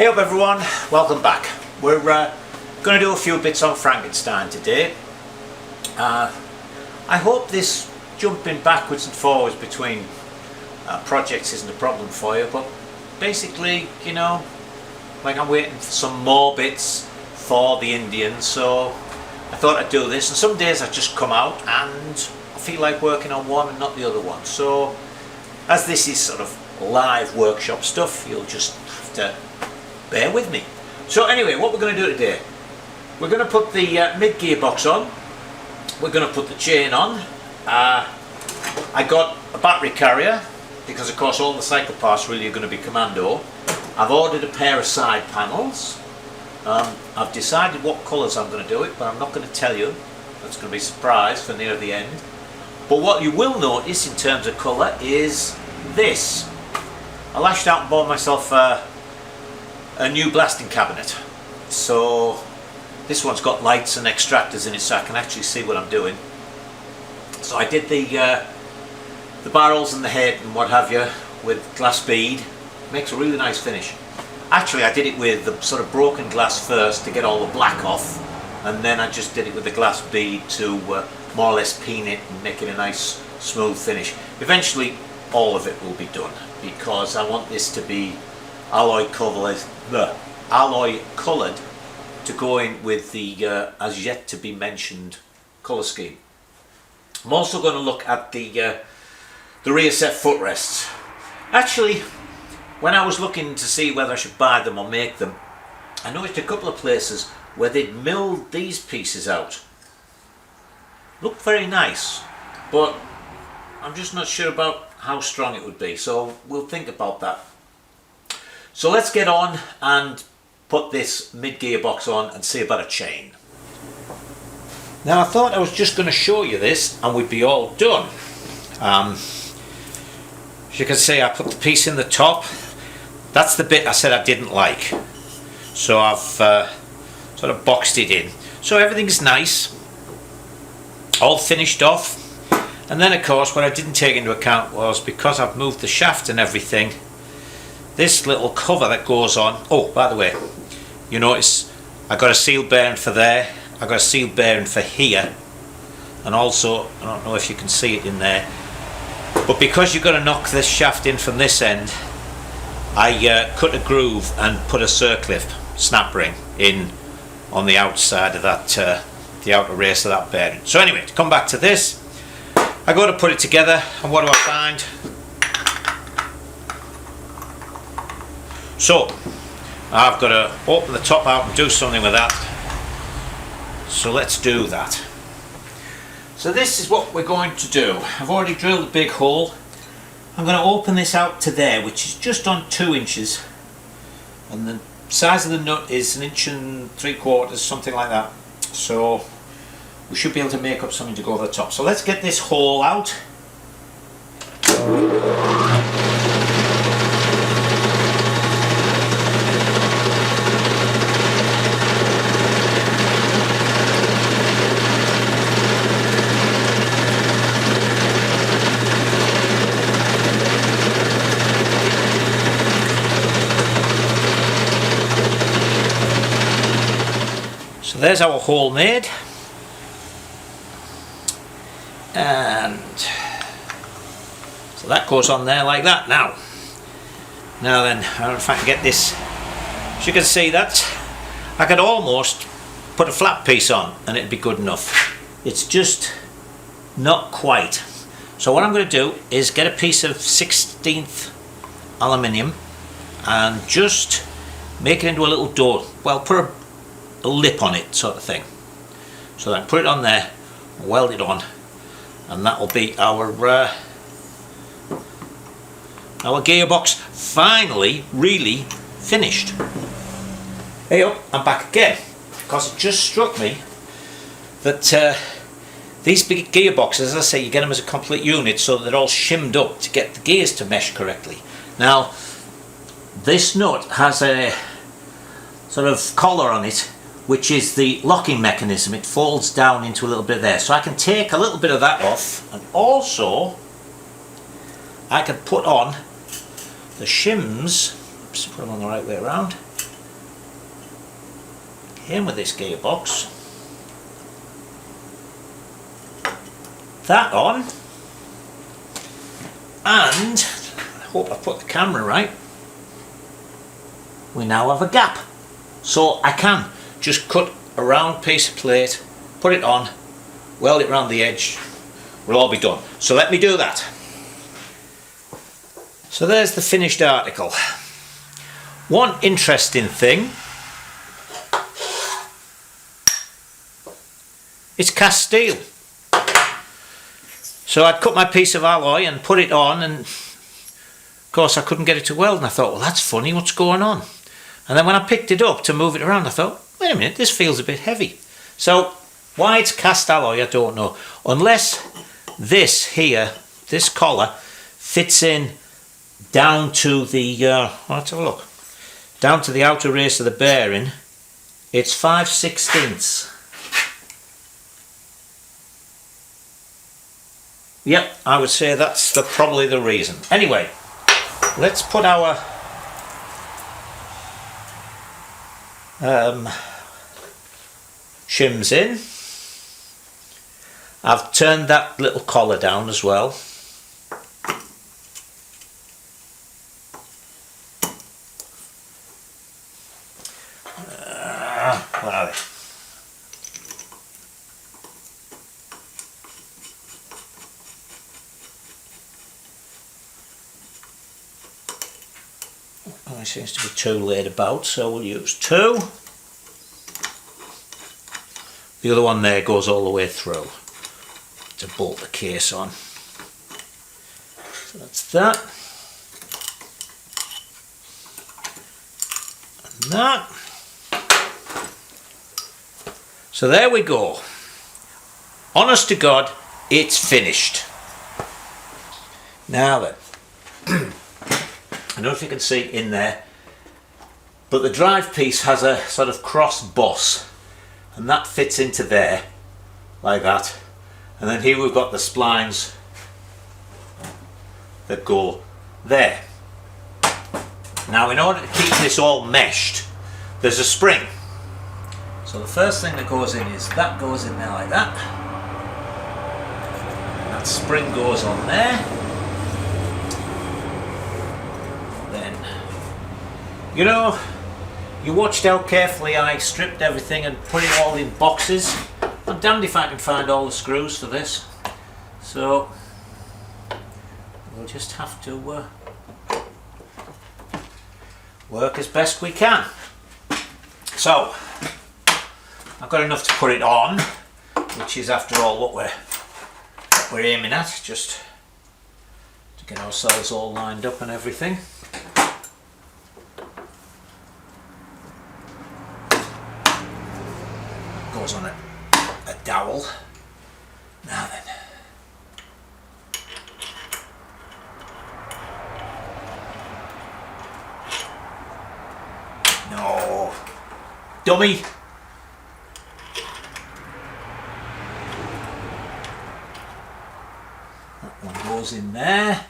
Hey up everyone, welcome back. We're going to do a few bits on Frankenstein today. I hope this jumping backwards and forwards between projects isn't a problem for you, but basically, you know, like I'm waiting for some more bits for the Indians, so I thought I'd do this. And some days I just come out and I feel like working on one and not the other one. So as this is sort of live workshop stuff, you'll just have to bear with me. So anyway, what we're going to do today, we're going to put the mid gearbox on, we're going to put the chain on. I got a battery carrier because of course all the cycle parts really are going to be Commando. I've ordered a pair of side panels. I've decided what colours I'm going to do it, but I'm not going to tell you. That's going to be a surprise for near the end. But what you will notice in terms of colour is this. I lashed out and bought myself a new blasting cabinet. So this one's got lights and extractors in it, so I can actually see what I'm doing. So I did the barrels and the head and what have you with glass bead. Makes a really nice finish. Actually, I did it with the sort of broken glass first to get all the black off, and then I just did it with the glass bead to more or less peen it and make it a nice smooth finish. Eventually all of it will be done because I want this to be alloy coloured to go in with the as yet to be mentioned colour scheme. I'm also going to look at the rear set footrests. Actually, when I was looking to see whether I should buy them or make them, I noticed a couple of places where they'd milled these pieces out. Looked very nice, but I'm just not sure about how strong it would be, so we'll think about that. So let's get on and put this mid gearbox on and see about a chain. Now I thought I was just going to show you this and we'd be all done. As you can see, I put the piece in the top. That's the bit I said I didn't like, so I've sort of boxed it in. So everything's nice, all finished off. And then of course what I didn't take into account was, because I've moved the shaft and everything, this little cover that goes on. Oh, by the way, you notice I got a seal bearing for there, I got a seal bearing for here, and also, I don't know if you can see it in there, but because you've got to knock this shaft in from this end, I cut a groove and put a circlip snap ring in on the outside of that, the outer race of that bearing. So anyway, to come back to this, I go to put it together, and what do I find? So I've got to open the top out and do something with that. So let's do that. So this is what we're going to do. I've already drilled a big hole. I'm going to open this out to there, which is just on 2 inches, and the size of the nut is 1 3/4 inches, something like that. So we should be able to make up something to go over the top. So let's get this hole out. So there's our hole made. And so that goes on there like that. Now then, I don't know if I can get this. As you can see, that I could almost put a flat piece on and it'd be good enough. It's just not quite. So what I'm going to do is get a piece of 16th aluminium and just make it into a little door. Well, put a lip on it, sort of thing. So then put it on there, weld it on, and that will be our gearbox finally really finished. Hey up, I'm back again, because it just struck me that these big gearboxes, as I say, you get them as a complete unit so that they're all shimmed up to get the gears to mesh correctly. Now this nut has a sort of collar on it, which is the locking mechanism. It folds down into a little bit there, so I can take a little bit of that off, and also I can put on the shims. Oops, put them on the right way around. came with this gearbox. That on, and I hope I put the camera right, we now have a gap, so I can just cut a round piece of plate, put it on, weld it around the edge, we'll all be done. So let me do that. So there's the finished article. One interesting thing, it's cast steel. So I'd cut my piece of alloy and put it on, and of course I couldn't get it to weld, and I thought, well, that's funny, what's going on? And then when I picked it up to move it around, I thought, wait a minute, this feels a bit heavy. So why it's cast alloy, I don't know, unless this here, this collar, fits in down to the, let's have a look, down to the outer race of the bearing. It's 5/16. Yep, I would say that's probably the reason. Anyway, let's put our shims in. I've turned that little collar down as well. Where are they? There seems to be two laid about, so we'll use two. The other one there goes all the way through to bolt the case on. So that's that. And that. So there we go. Honest to God, it's finished. Now then, I don't know if you can see in there, but the drive piece has a sort of cross boss, and that fits into there like that, and then here we've got the splines that go there. Now, in order to keep this all meshed, there's a spring. So the first thing that goes in is that goes in there like that, and that spring goes on there. You know, you watched how carefully I stripped everything and put it all in boxes. I'm damned if I can find all the screws for this. So, we'll just have to work as best we can. So, I've got enough to put it on, which is after all what we're aiming at, just to get ourselves all lined up and everything. Goes on a dowel. Now then. No. Dummy. That one goes in there.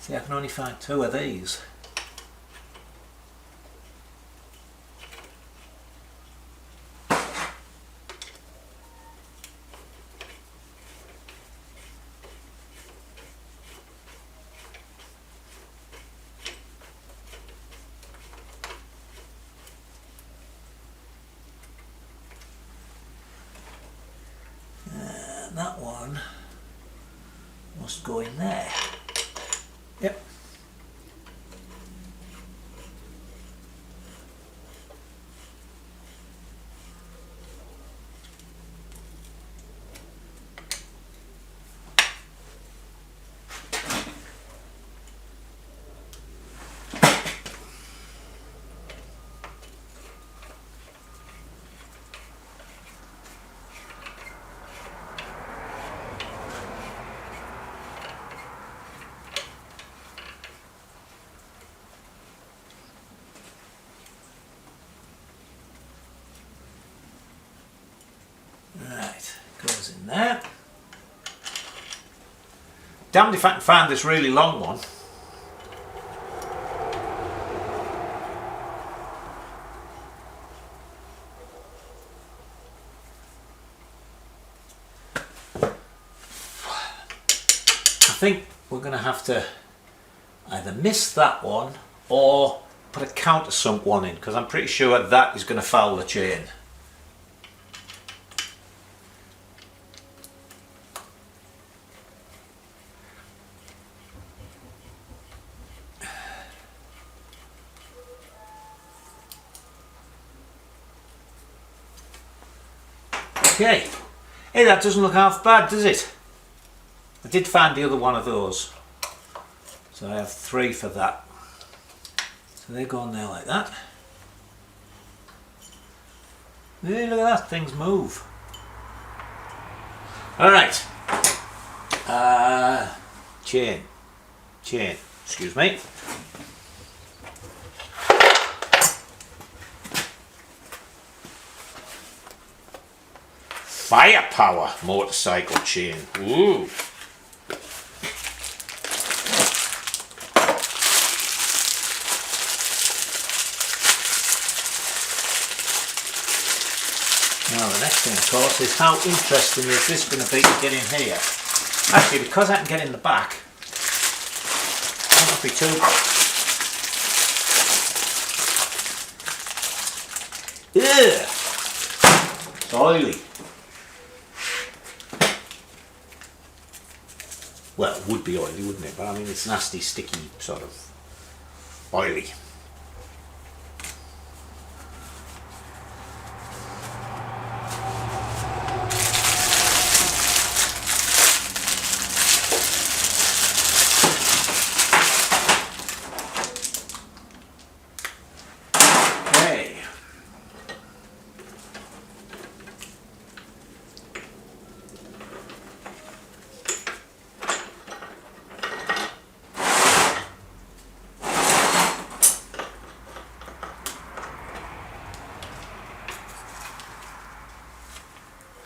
See, I can only find two of these. That one must go in there. Yep. Right, goes in there. Damned if I can find this really long one. think we're going to have to either miss that one or put a countersunk one in, because I'm pretty sure that is going to foul the chain. Okay, hey, that doesn't look half bad, does it? I did find the other one of those, so I have 3 for that. So they go on there like that. Hey, look at that, things move. Alright. Chain, excuse me. Firepower motorcycle chain. Ooh. Now the next thing, of course, is how interesting is this going to be to get in here? Actually, because I can get in the back, it won't be too bad. Ugh! It's oily. Well, it would be oily, wouldn't it? But I mean, it's nasty, sticky, sort of oily.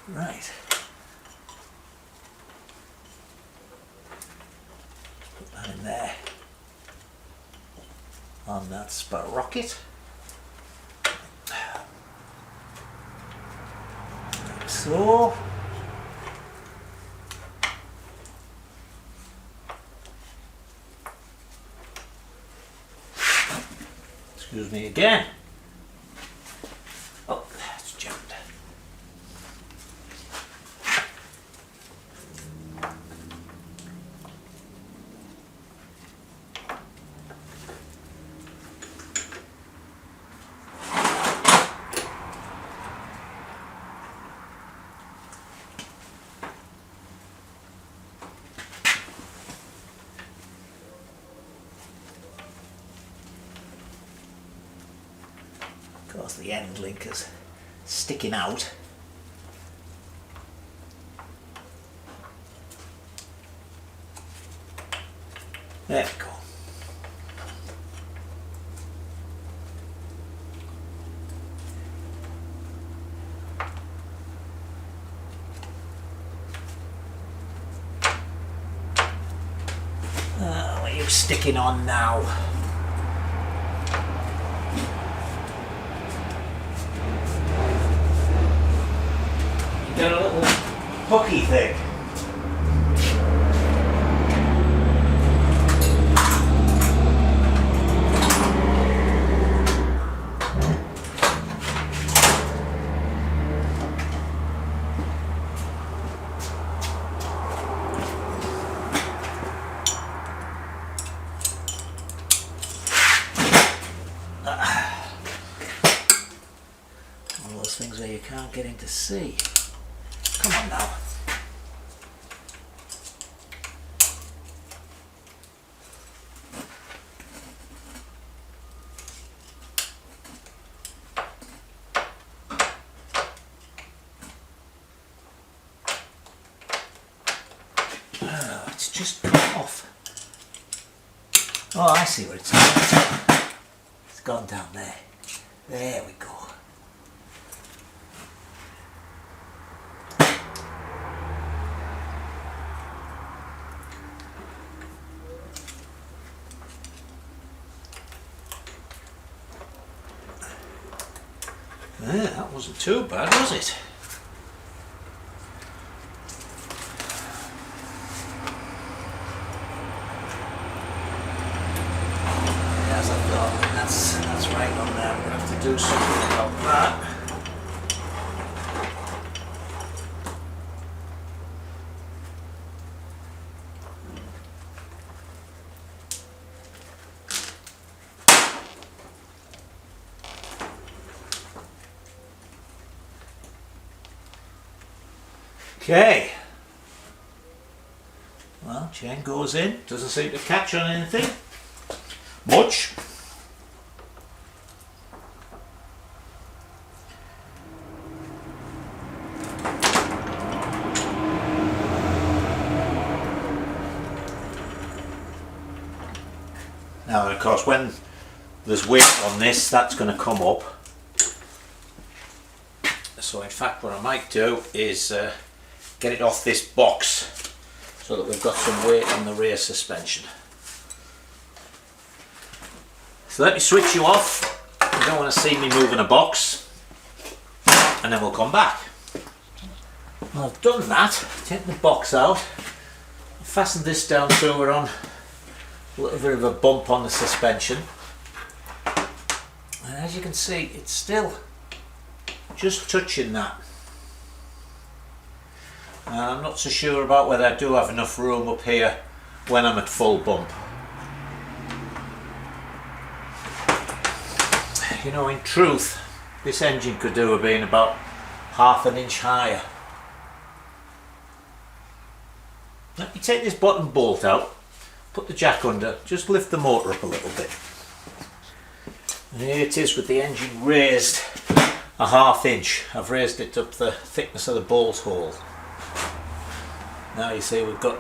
Right. Put that in there. On that sprocket. Like so. Excuse me again. Oh, that's jammed. Of course, the end link is sticking out. There we go. What are you sticking on now? Got a little hooky thing. One of those things where you can't get in to see. Come on now. Oh, it's just come off. Oh, I see what it's on. It's gone down there. There we go. That wasn't too bad, was it? do something about that. Okay, well, chain goes in, doesn't seem to catch on anything much. Now of course when there's weight on this, that's going to come up. So in fact what I might do is get it off this box so that we've got some weight on the rear suspension. So let me switch you off. You don't want to see me moving a box, and then we'll come back. Well, I've done that, taken the box out, fastened this down so we're on a little bit of a bump on the suspension, and as you can see it's still just touching that. And I'm not so sure about whether I do have enough room up here when I'm at full bump. You know, in truth, this engine could do with being about ½ an inch higher. Let me take this bottom bolt out, put the jack under, just lift the motor up a little bit. And here it is with the engine raised ½ inch. I've raised it up the thickness of the bolt hole. Now you see we've got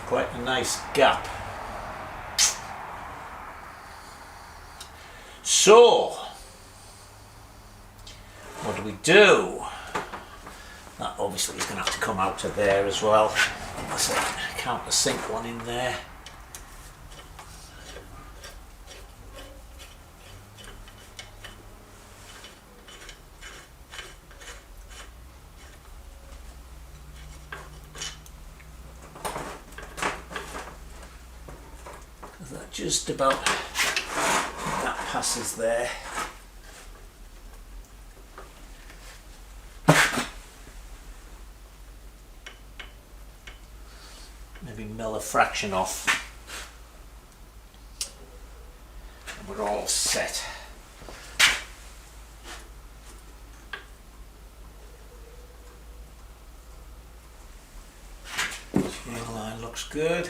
quite a nice gap. So, what do? That obviously is going to have to come out of there as well. There's a countersink one in there. That just about that passes there. Maybe mill a fraction off, and we're all set. Chain line looks good.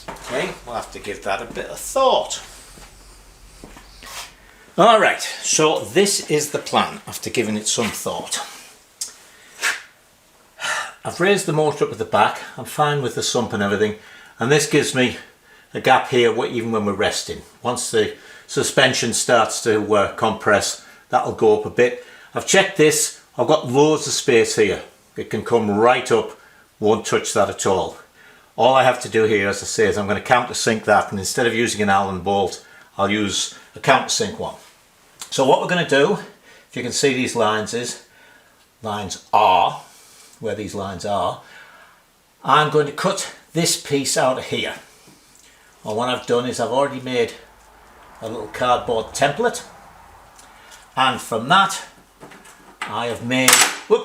Okay, we'll have to give that a bit of thought. Alright, so this is the plan after giving it some thought. I've raised the motor up at the back, I'm fine with the sump and everything, and this gives me a gap here even when we're resting. Once the suspension starts to compress, that'll go up a bit. I've checked this, I've got loads of space here. It can come right up, won't touch that at all. All I have to do here, as I say, is I'm going to countersink that, and instead of using an Allen bolt, I'll use a countersink one. So what we're going to do, if you can see these lines are, where these lines are, I'm going to cut this piece out of here. And what I've done is I've already made a little cardboard template, and from that I have made a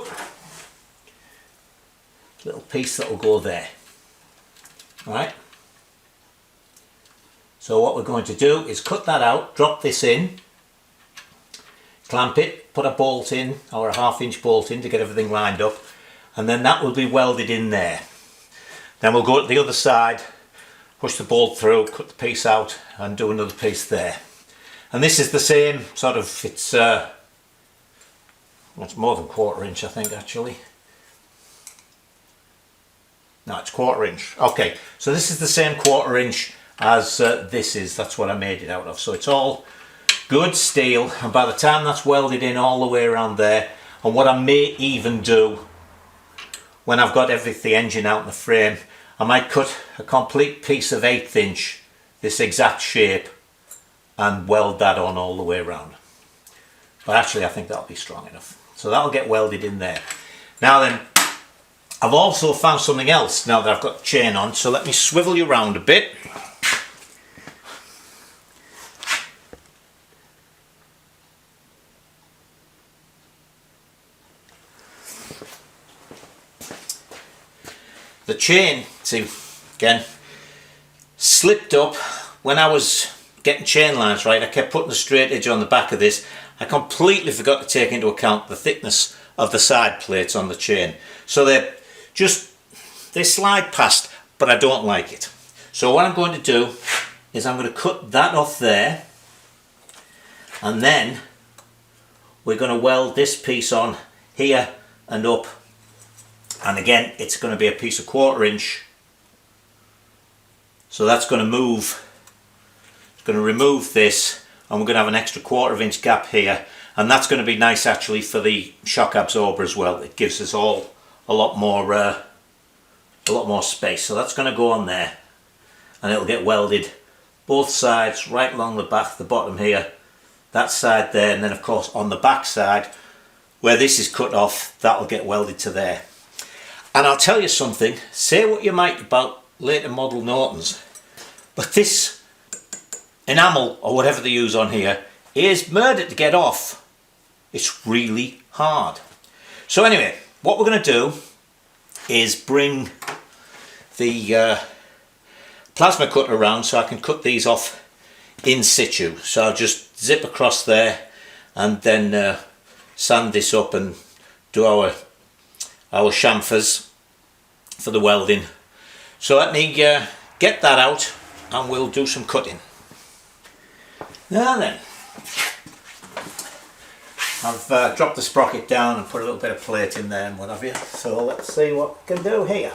little piece that will go there. Right, so what we're going to do is cut that out, drop this in, clamp it, put a bolt in, or a ½ inch bolt in to get everything lined up, and then that will be welded in there. Then we'll go to the other side, push the bolt through, cut the piece out, and do another piece there. And this is the same sort of, it's more than ½ inch I think actually. No, it's ½ inch. Okay, so this is the same ½ inch as this is. That's what I made it out of. So it's all good steel, and by the time that's welded in all the way around there, and what I may even do when I've got the engine out in the frame, I might cut a complete piece of 1/8 inch, this exact shape, and weld that on all the way around. But actually I think that'll be strong enough. So that'll get welded in there. Now then, I've also found something else now that I've got the chain on, so let me swivel you around a bit. the chain, see, again, slipped up when I was getting chain lines right. I kept putting the straight edge on the back of this. I completely forgot to take into account the thickness of the side plates on the chain. So they slide past, but I don't like it. So what I'm going to do is I'm going to cut that off there, and then we're going to weld this piece on here and up. And again, it's going to be a piece of 1/4 inch. So that's going to move. It's going to remove this, and we're going to have an extra 1/4 inch gap here, and that's going to be nice actually for the shock absorber as well. It gives us all a lot more space. So that's going to go on there, and it'll get welded both sides right along the back, the bottom here, that side there, and then of course on the back side where this is cut off, that'll get welded to there. And I'll tell you something, say what you might about later model Nortons, but this enamel or whatever they use on here is murder to get off. It's really hard. So anyway, what we're going to do is bring the plasma cutter around so I can cut these off in situ. So I'll just zip across there and then sand this up and do our chamfers for the welding. So let me get that out and we'll do some cutting. Now then, I've dropped the sprocket down and put a little bit of plate in there and what have you. So let's see what we can do here.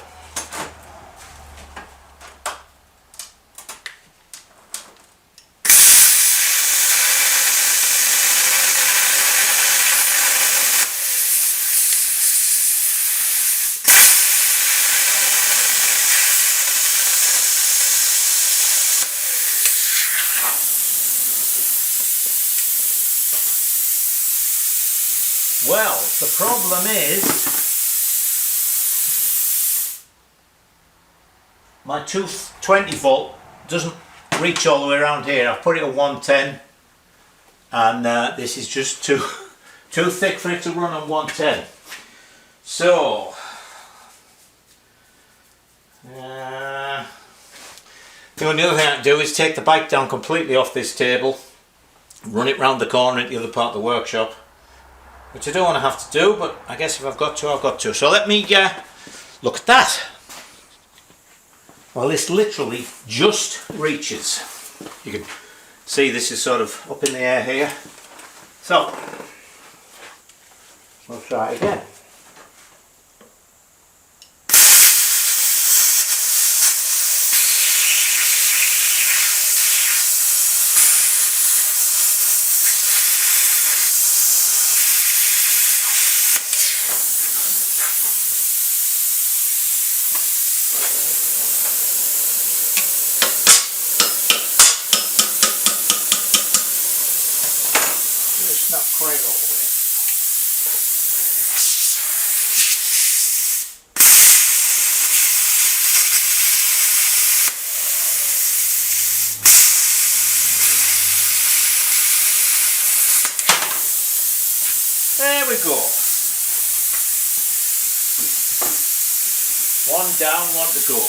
Well, the problem is my 220 volt doesn't reach all the way around here. I've put it at 110 and this is just too thick for it to run on 110. So the only other thing I can do is take the bike down completely off this table, run it round the corner into the other part of the workshop, which I don't want to have to do, but I guess if I've got to, I've got to. So let me look at that. Well, this literally just reaches. You can see this is sort of up in the air here. So, we'll try it again. Not quite all the way. There we go. One down, one to go.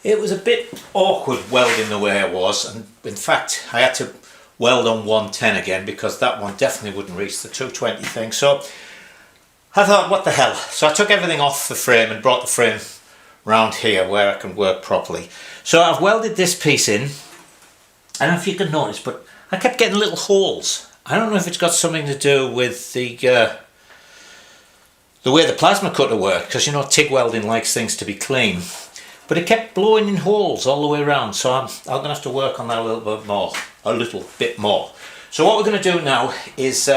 It was a bit awkward welding the way I was, and in fact I had to weld on 110 again because that one definitely wouldn't reach the 220 thing. So I thought, what the hell. So I took everything off the frame and brought the frame round here where I can work properly. So I've welded this piece in. I don't know if you can notice, but I kept getting little holes. I don't know if it's got something to do with the way the plasma cutter works, because you know TIG welding likes things to be clean. But it kept blowing in holes all the way around, so I'm going to have to work on that a little bit more. So what we're going to do now is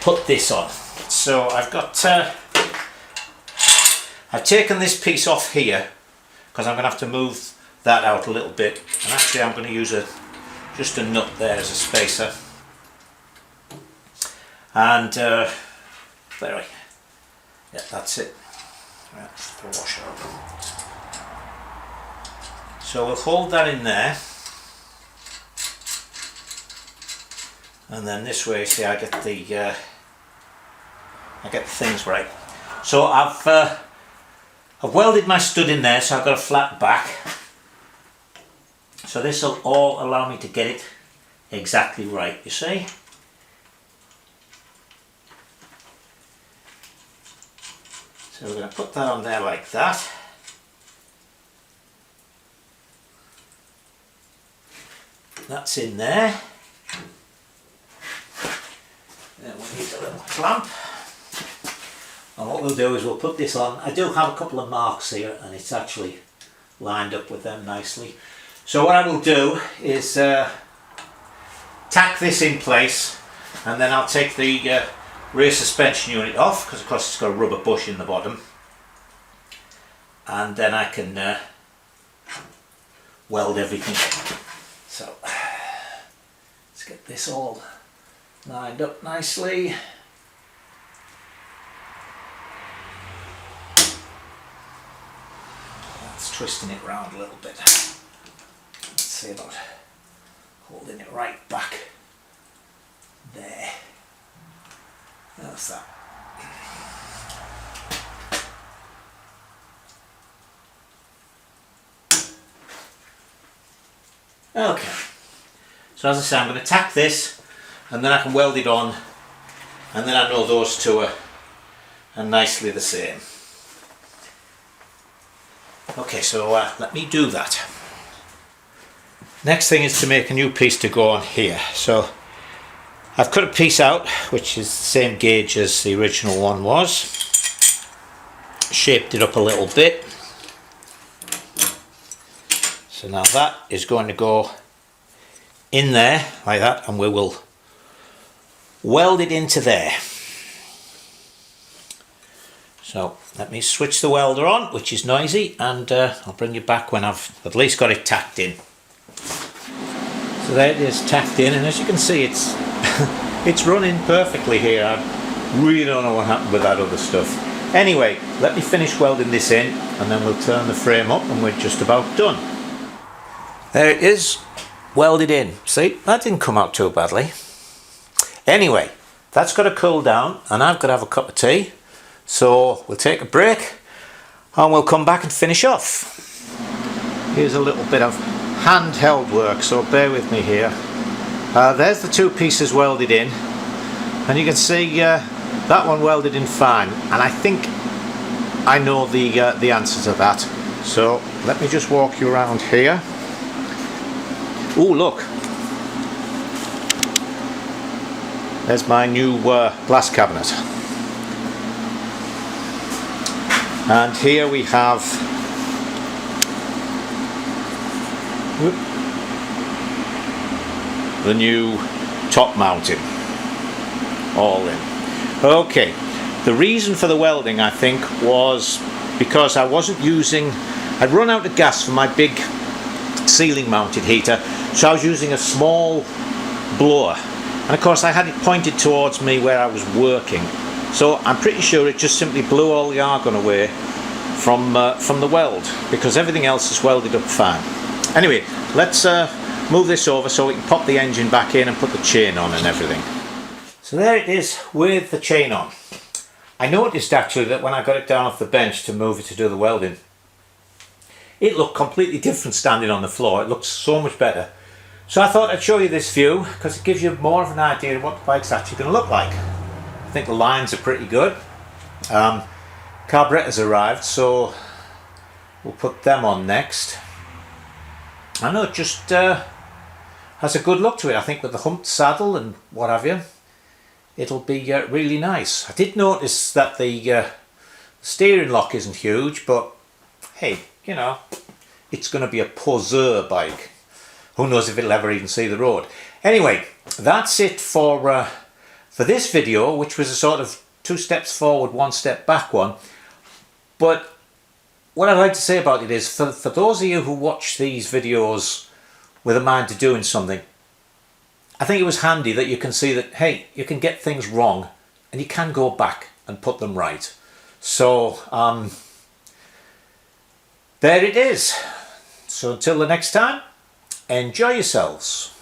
put this on. So I've taken this piece off here because I'm going to have to move that out a little bit, and actually I'm going to use just a nut there as a spacer. And there we, yeah, that's it. That's the washer. So we'll hold that in there, and then this way, see, I get the I get the things right. So I've welded my stud in there, so I've got a flat back. So this will all allow me to get it exactly right, you see. So we're going to put that on there like that. That's in there. Then we'll need a little clamp. And what we'll do is we'll put this on. I do have a couple of marks here and it's actually lined up with them nicely. So what I will do is tack this in place, and then I'll take the rear suspension unit off, because of course it's got a rubber bush in the bottom, and then I can weld everything up. So let's get this all lined up nicely. That's twisting it round a little bit. Let's see about holding it right back there. That's that. Okay, so as I say, I'm going to tack this and then I can weld it on, and then I know those two are nicely the same. Okay, so let me do that. Next thing is to make a new piece to go on here. So I've cut a piece out which is the same gauge as the original one was, shaped it up a little bit. So now that is going to go in there like that, and we will weld it into there. So let me switch the welder on, which is noisy, and I'll bring you back when I've at least got it tacked in. So there it is, tacked in, and as you can see it's it's running perfectly here. I really don't know what happened with that other stuff. Anyway, let me finish welding this in and then we'll turn the frame up and we're just about done. There it is, welded in. See, that didn't come out too badly. Anyway, that's got to cool down and I've got to have a cup of tea. So we'll take a break and we'll come back and finish off. Here's a little bit of handheld work, so bear with me here. There's the two pieces welded in, and you can see that one welded in fine, and I think I know the answer to that. So let me just walk you around here. Oh, look, there's my new glass cabinet, and here we have the new top mounting all in. Okay, the reason for the welding, I think, was because I wasn't using, I'd run out of gas for my big ceiling mounted heater, so I was using a small blower, and of course I had it pointed towards me where I was working, so I'm pretty sure it just simply blew all the argon away from the weld, because everything else is welded up fine. Anyway, let's move this over so we can pop the engine back in and put the chain on and everything. So there it is with the chain on. I noticed actually that when I got it down off the bench to move it to do the welding, it looked completely different standing on the floor. It looked so much better. So I thought I'd show you this view because it gives you more of an idea of what the bike's actually going to look like. I think the lines are pretty good. Carburetors arrived, so we'll put them on next. I know it just has a good look to it. I think with the humped saddle and what have you, it'll be really nice. I did notice that the steering lock isn't huge, but hey, you know, it's going to be a poseur bike. Who knows if it'll ever even see the road. Anyway, that's it for this video, which was a sort of 2 steps forward, 1 step back one. But what I'd like to say about it is, for those of you who watch these videos with a mind to doing something, I think it was handy that you can see that, hey, you can get things wrong and you can go back and put them right. So, there it is. So until the next time, enjoy yourselves.